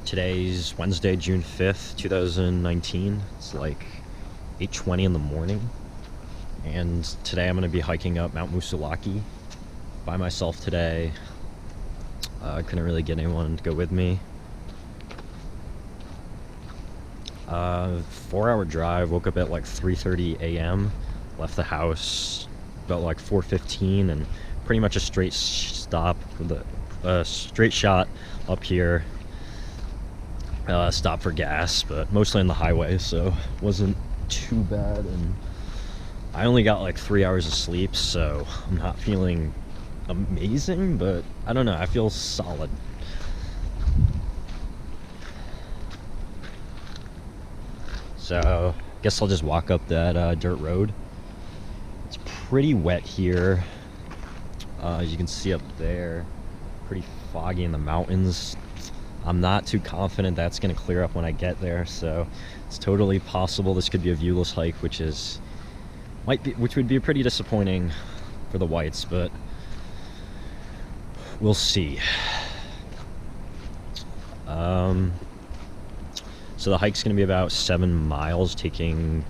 Today's Wednesday, June 5th, 2019. It's like 8:20 in the morning. And today I'm going to be hiking up Mount Moosilauke by myself today. I couldn't really get anyone to go with me. 4-hour drive, woke up at like 3:30 a.m. Left the house about like 4:15 and pretty much a straight stop with a straight shot up here. Stop for gas, but mostly on the highway, so it wasn't too bad. And I only got like 3 hours of sleep, so I'm not feeling amazing, but I don't know, I feel solid. So I guess I'll just walk up that dirt road. It's pretty wet here, as you can see up there. Pretty foggy in the mountains. I'm not too confident that's going to clear up when I get there, so it's totally possible this could be a viewless hike, which would be pretty disappointing for the whites, but we'll see. So the hike's going to be about 7 miles, taking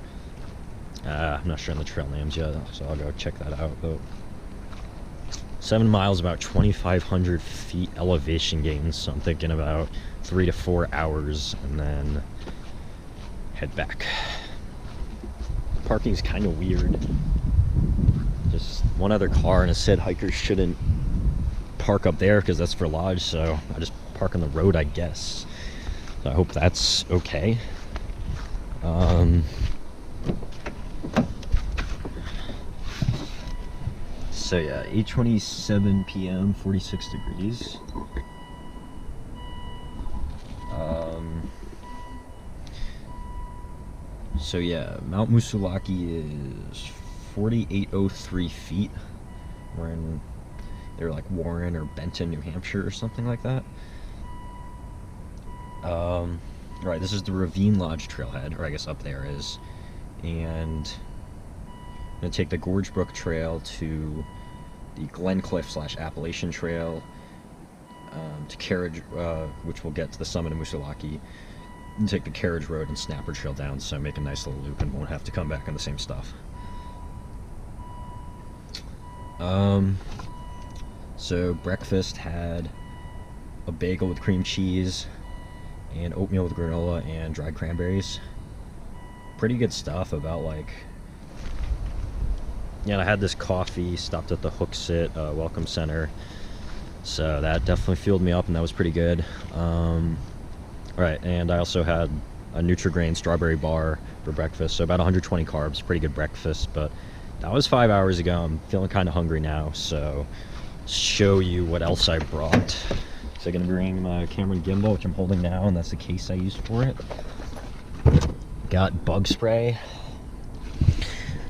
I'm not sure on the trail names yet, so I'll go check that out. But 7 miles, about 2,500 feet elevation gain, so I'm thinking about 3 to 4 hours, and then head back. Parking's kind of weird. Just one other car, and it said hikers shouldn't park up there because that's for lodge, so I just park on the road, I guess. So I hope that's okay. So yeah, 8:27 p.m., 46 degrees. So yeah, Mount Moosilauke is 4,803 feet. We're in, they're like Warren or Benton, New Hampshire or something like that. Right, this is the Ravine Lodge trailhead, or I guess up there is. And I'm gonna take the Gorge Brook Trail to the Glen Cliff / Appalachian Trail, to Carriage, which will get to the summit of Moosilauke, and take the Carriage Road and Snapper Trail down, so make a nice little loop and won't have to come back on the same stuff. So breakfast had a bagel with cream cheese and oatmeal with granola and dried cranberries. Pretty good stuff. About like, yeah, I had this coffee, stopped at the Hooksett Welcome Center, so that definitely fueled me up, and that was pretty good. Right, and I also had a Nutri-Grain strawberry bar for breakfast, so about 120 carbs, pretty good breakfast, but that was 5 hours ago. I'm feeling kind of hungry now, so show you what else I brought. So I'm gonna bring my Cameron gimbal, which I'm holding now, and that's the case I used for it. Got bug spray,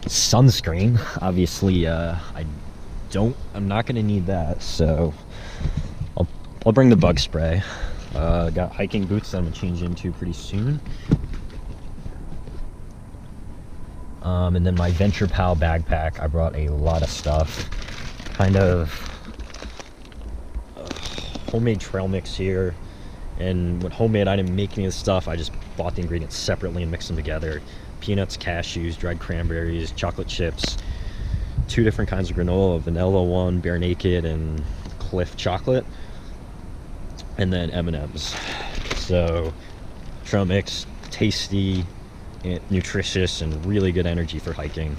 sunscreen. Obviously, I'm not gonna need that, so I'll bring the bug spray. Got hiking boots that I'm gonna change into pretty soon. And then my Venture Pal backpack. I brought a lot of stuff. Kind of homemade trail mix here. And with homemade, I didn't make any of the stuff. I just bought the ingredients separately and mixed them together. Peanuts, cashews, dried cranberries, chocolate chips, 2 different kinds of granola, vanilla one, Bare Naked, and Cliff chocolate, and then M&Ms. So trail mix, tasty, and nutritious, and really good energy for hiking.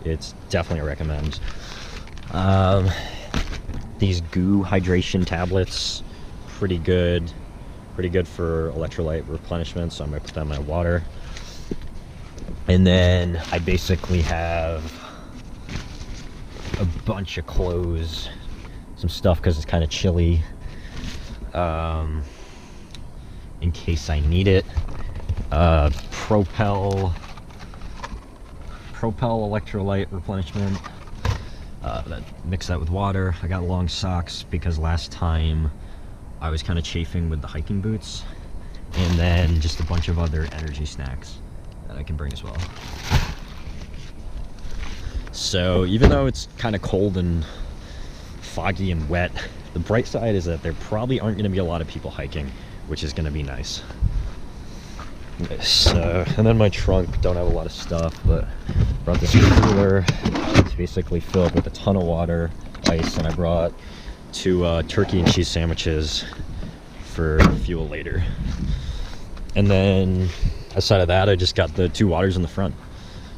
It's definitely a recommend. These goo hydration tablets, pretty good for electrolyte replenishment, so I'm gonna put that in my water. And then I basically have a bunch of clothes, some stuff because it's kind of chilly, in case I need it. Propel electrolyte replenishment. Mix that with water. I got long socks because last time I was kind of chafing with the hiking boots. And then just a bunch of other energy snacks that I can bring as well. So even though it's kind of cold and foggy and wet, the bright side is that there probably aren't going to be a lot of people hiking, which is going to be nice. So, and then my trunk, don't have a lot of stuff, but brought this cooler. It's basically filled with a ton of water, ice, and I brought 2 turkey and cheese sandwiches for fuel later. And then aside of that, I just got the 2 waters in the front.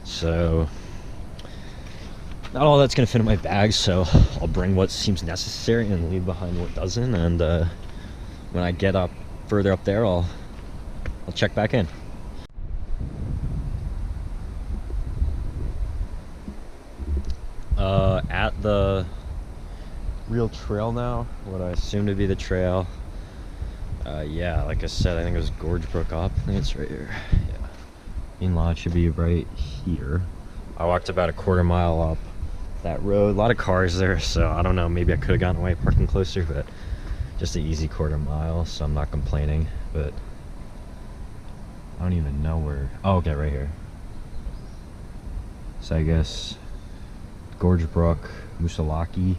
So not all that's gonna fit in my bag, so I'll bring what seems necessary and leave behind what doesn't. And when I get up further up there, I'll check back in. At the real trail now, what I assume to be the trail. Yeah, like I said, I think it was Gorge Brook up. I think it's right here. Yeah, main lodge should be right here. I walked about a quarter mile up that road. A lot of cars there, so I don't know, maybe I could have gotten away parking closer, but just an easy quarter mile, so I'm not complaining. But I don't even know where. Oh, okay, right here. So I guess Gorge Brook, Moosilauke,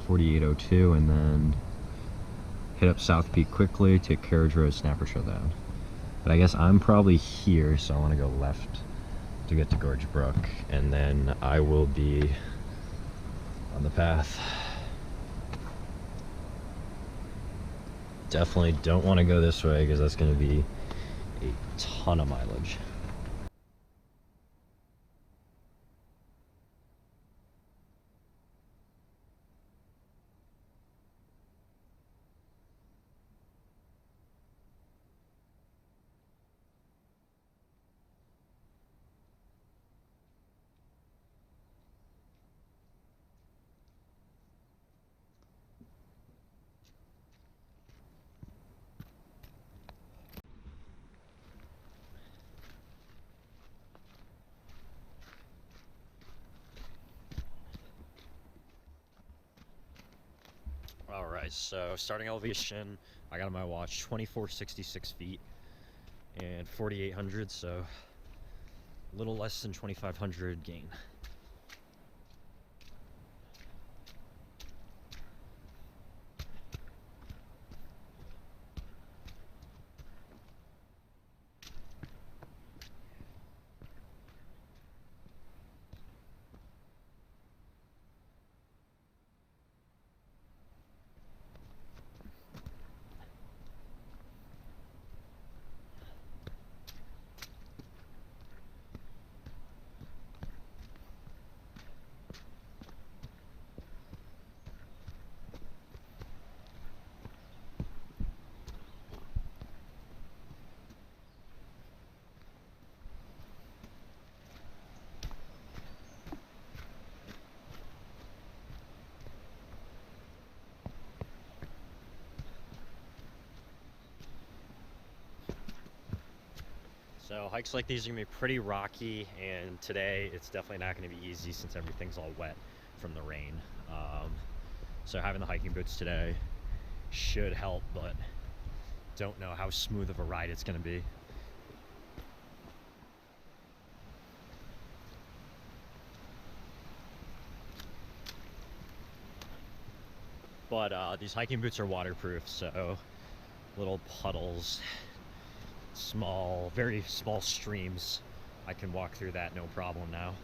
4802, and then hit up South Peak quickly, take Carriage Road, Snapper Trail down. But I guess I'm probably here, so I want to go left to get to Gorge Brook, and then I will be on the path. Definitely don't want to go this way because that's going to be a ton of mileage. Alright, so starting elevation, I got on my watch 2466 feet and 4800, so a little less than 2500 gain. So hikes like these are gonna be pretty rocky, and today it's definitely not gonna be easy since everything's all wet from the rain. So having the hiking boots today should help, but don't know how smooth of a ride it's gonna be. But these hiking boots are waterproof, so little puddles, small, very small streams, I can walk through that no problem now.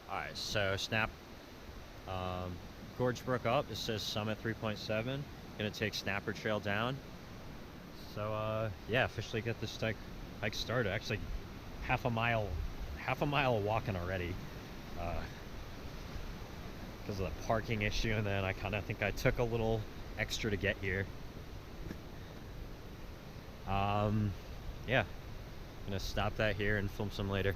Alright, so snap Gorge Brook up. It says Summit 3.7. Gonna take Snapper Trail down. So yeah, officially get this hike started. Actually, half a mile of walking already. because of the parking issue, and then I kind of think I took a little extra to get here. Yeah, gonna stop that here and film some later.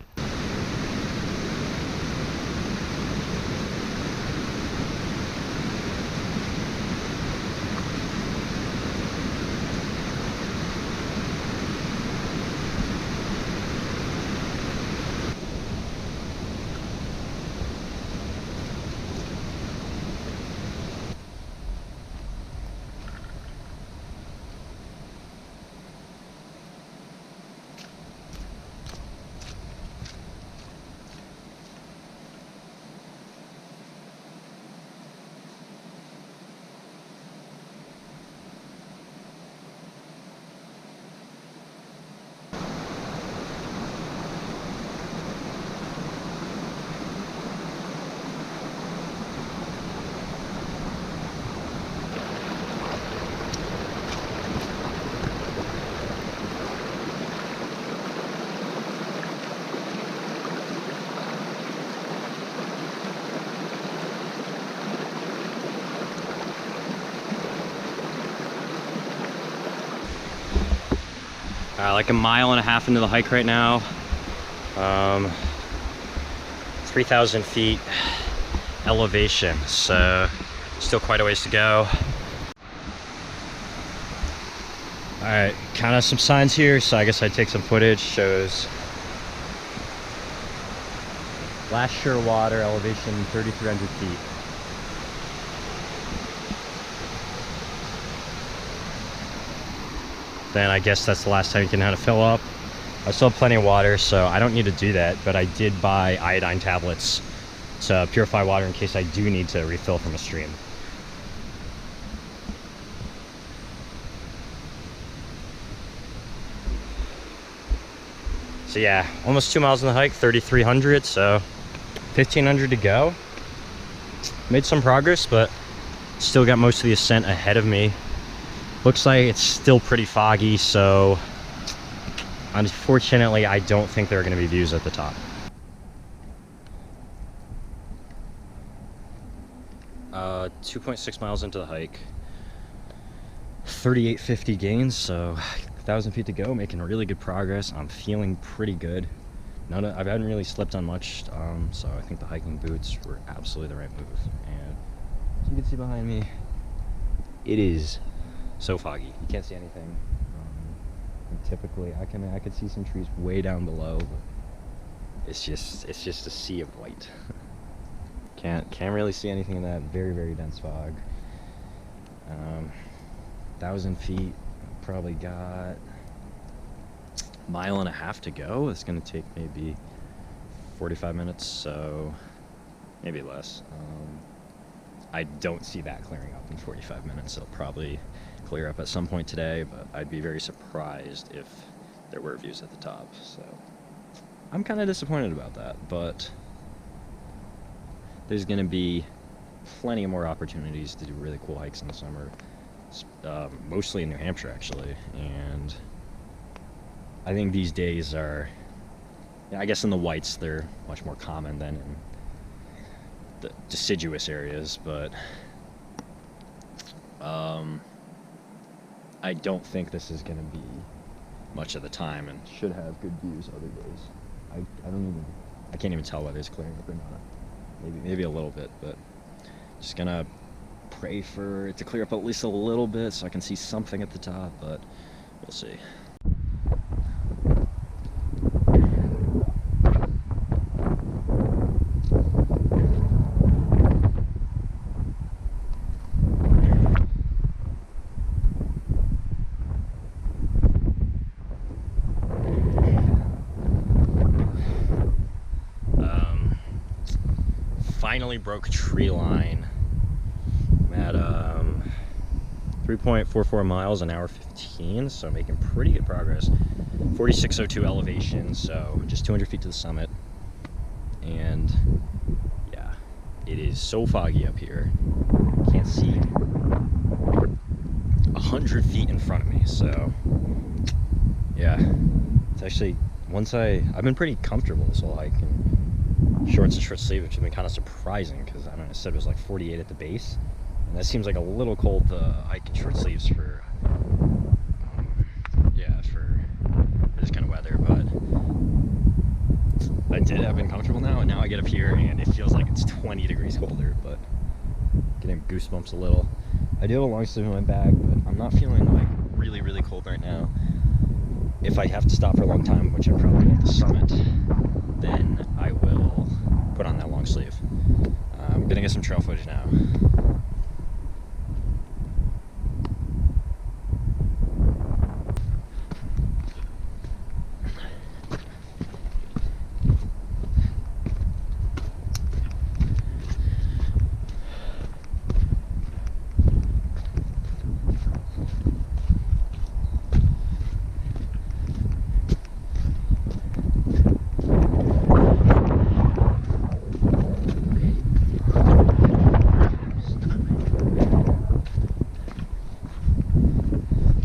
Like a mile and a half into the hike right now. 3,000 feet elevation, so still quite a ways to go. All right, kind of some signs here, so I guess I'd take some footage. Shows last sure water elevation 3,300 feet. Then I guess that's the last time you can know how to fill up. I still have plenty of water, so I don't need to do that, but I did buy iodine tablets to purify water in case I do need to refill from a stream. So yeah, almost 2 miles in the hike, 3,300, so 1,500 to go. Made some progress, but still got most of the ascent ahead of me. Looks like it's still pretty foggy, so unfortunately I don't think there are going to be views at the top. 2.6 miles into the hike, 3,850 gains, so 1,000 feet to go, making really good progress. I'm feeling pretty good. I haven't really slipped on much, so I think the hiking boots were absolutely the right move. And as you can see behind me, it is so foggy. You can't see anything. Typically, I could see some trees way down below, but it's just a sea of white. Can't really see anything in that very, very dense fog. 1,000 feet, probably got a mile and a half to go. It's gonna take maybe 45 minutes, so maybe less. I don't see that clearing up in 45 minutes. It'll probably clear up at some point today, but I'd be very surprised if there were views at the top. So I'm kind of disappointed about that, but there's going to be plenty more opportunities to do really cool hikes in the summer, mostly in New Hampshire actually. And I think these days are, I guess in the whites they're much more common than in the deciduous areas, but I don't think this is going to be much of the time, and should have good views other days. I can't even tell whether it's clearing up or not. Maybe a little bit, but just gonna pray for it to clear up at least a little bit so I can see something at the top, but we'll see. Finally broke tree line. I'm at 3.44 miles, an hour 15, so making pretty good progress. 4602 elevation, so just 200 feet to the summit. And yeah, it is so foggy up here. Can't see 100 feet in front of me, so yeah, it's actually, I've been pretty comfortable this whole hike, and shorts and short sleeve, which has been kind of surprising because I don't know, I said it was like 48 at the base, and that seems like a little cold to hike in short sleeves for yeah, for this kind of weather. But I've been comfortable now, and now I get up here and it feels like it's 20 degrees colder, but getting goosebumps a little. I do have a long sleeve in my bag, but I'm not feeling like really cold right now. If I have to stop for a long time, which I probably will at the summit, then I will put on that long sleeve. I'm gonna get some trail footage now.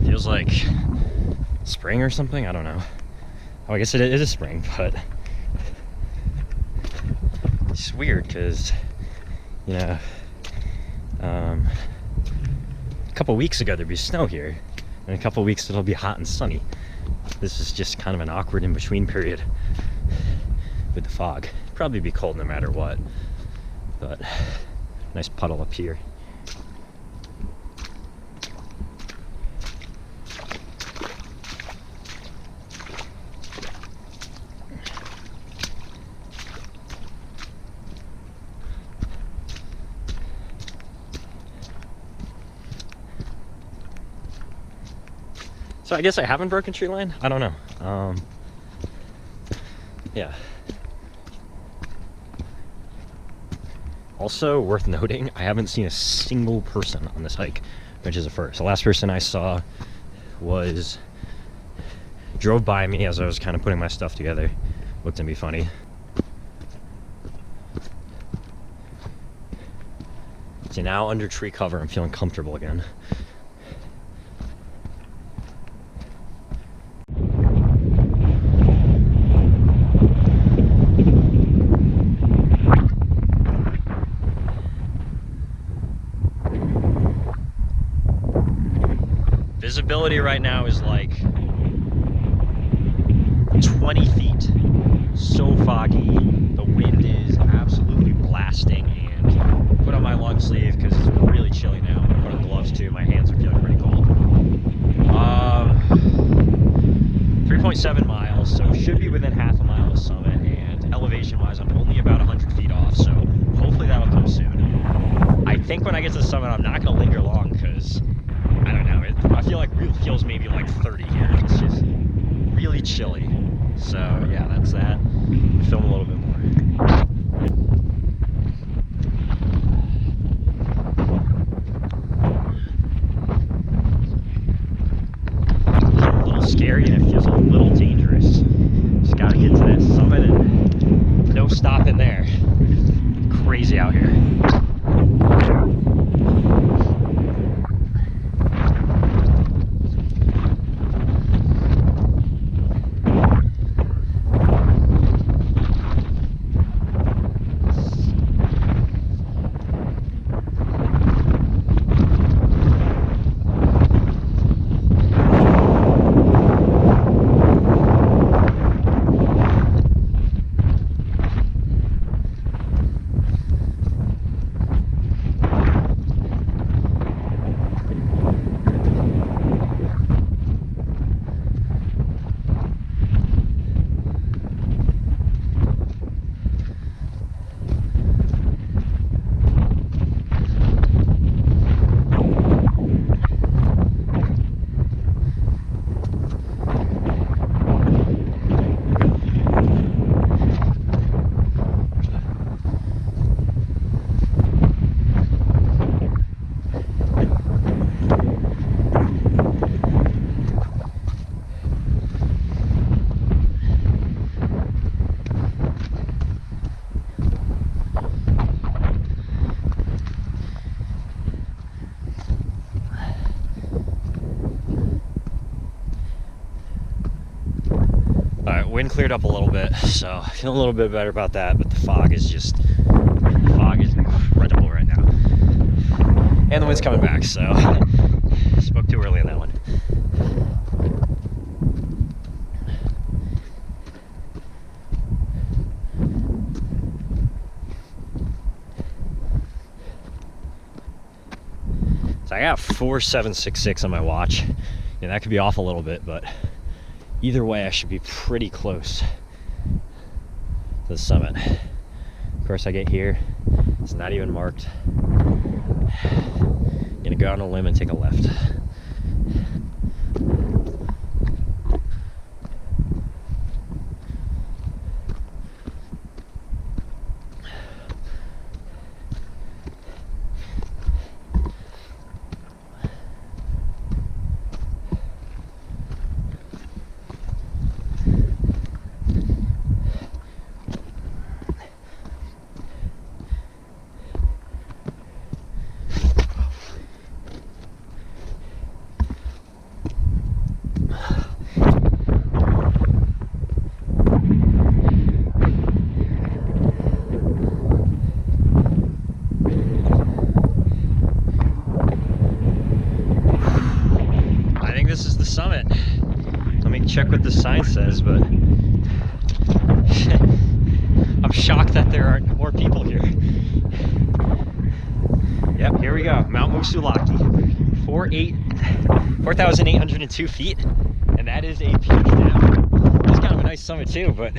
Feels like spring or something, I don't know. Oh, I guess it is spring, but it's weird because, you know, a couple weeks ago there'd be snow here, and a couple weeks it'll be hot and sunny. This is just kind of an awkward in-between period with the fog. Probably be cold no matter what, but nice puddle up here. So I guess I haven't broken tree line. I don't know. Yeah. Also worth noting, I haven't seen a single person on this hike, which is a first. The last person I saw drove by me as I was kind of putting my stuff together, looked at me funny. So now under tree cover, I'm feeling comfortable again. Visibility right now is like 20 feet. So foggy. The wind is absolutely blasting, and put on my long sleeve because it's really chilly now. I'm gonna put on gloves too. My hands are feeling pretty cold. 3.7 miles, so should be within half a mile of the summit, and elevation wise I'm only about 100 feet off, so hopefully that'll come soon. I think when I get to the summit I'm not gonna linger long because I don't know, I feel like it feels maybe like 30 here. It's just really chilly. So yeah, that's that. Film a little bit more. It's a little scary and it feels a little dangerous. Just gotta get to that summit and no stopping there. Crazy out here. Alright, wind cleared up a little bit, so feeling a little bit better about that, but the fog is incredible right now. And the wind's coming back, so spoke too early on that one. So I got 4766 on my watch, and that could be off a little bit, but either way I should be pretty close to the summit. Of course I get here, it's not even marked. I'm gonna go on a limb and take a left. This is the summit. Let me check what the sign says, but I'm shocked that there aren't more people here. Yep, here we go. Mount Moosilauke, 4,802 feet, and that is a peak now. It's kind of a nice summit too, but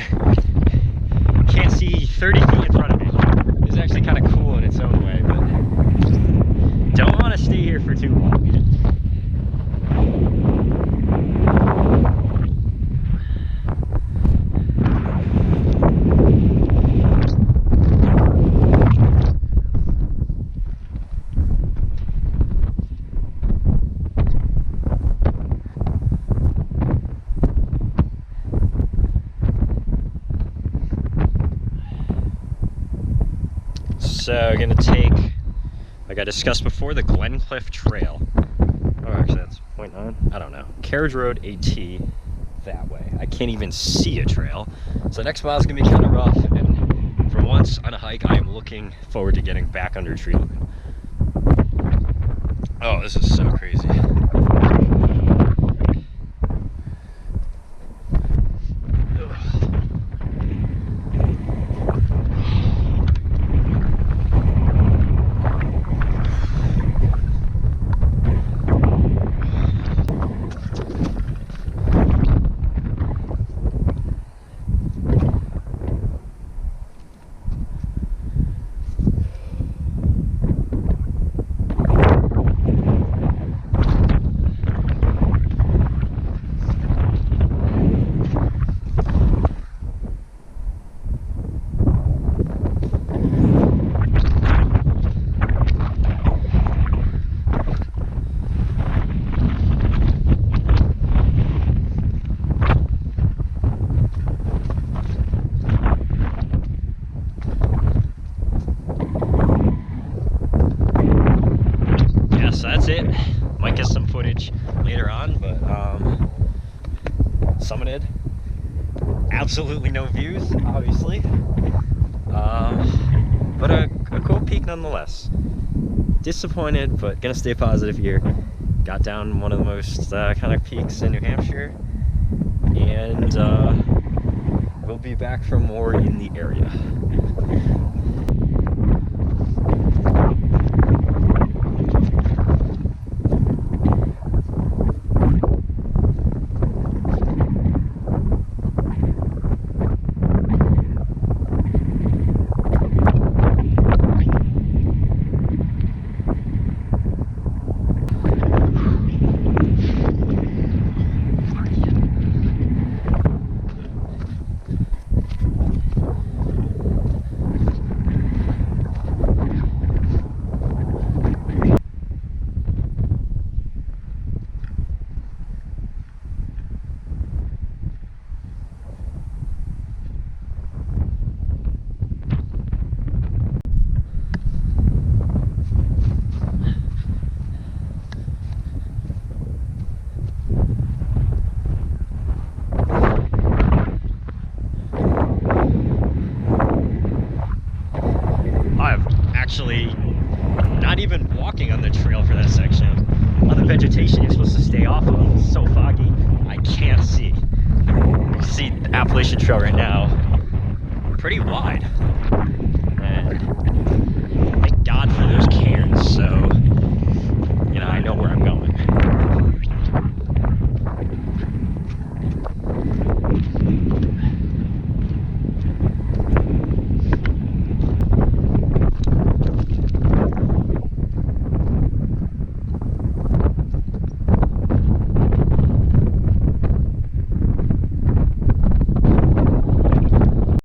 can't see 30 feet in front of me. It's actually kind of cool in its own way, but don't want to stay here for too long. So gonna take, like I discussed before, the Glencliff Trail. Oh, actually that's 0.9, I don't know. Carriage Road AT that way. I can't even see a trail. So the next mile is gonna be kind of rough, and for once on a hike, I am looking forward to getting back under a tree line. Oh, this is so crazy. It might get some footage later on, but summited, absolutely no views obviously, but a cool peak nonetheless. Disappointed, but gonna stay positive here. Got down one of the most kind of peaks in New Hampshire, and we'll be back for more in the area. not even walking on the trail for that section. On the vegetation you're supposed to stay off of. It's so foggy, I can't see. You can see the Appalachian Trail right now, pretty wide.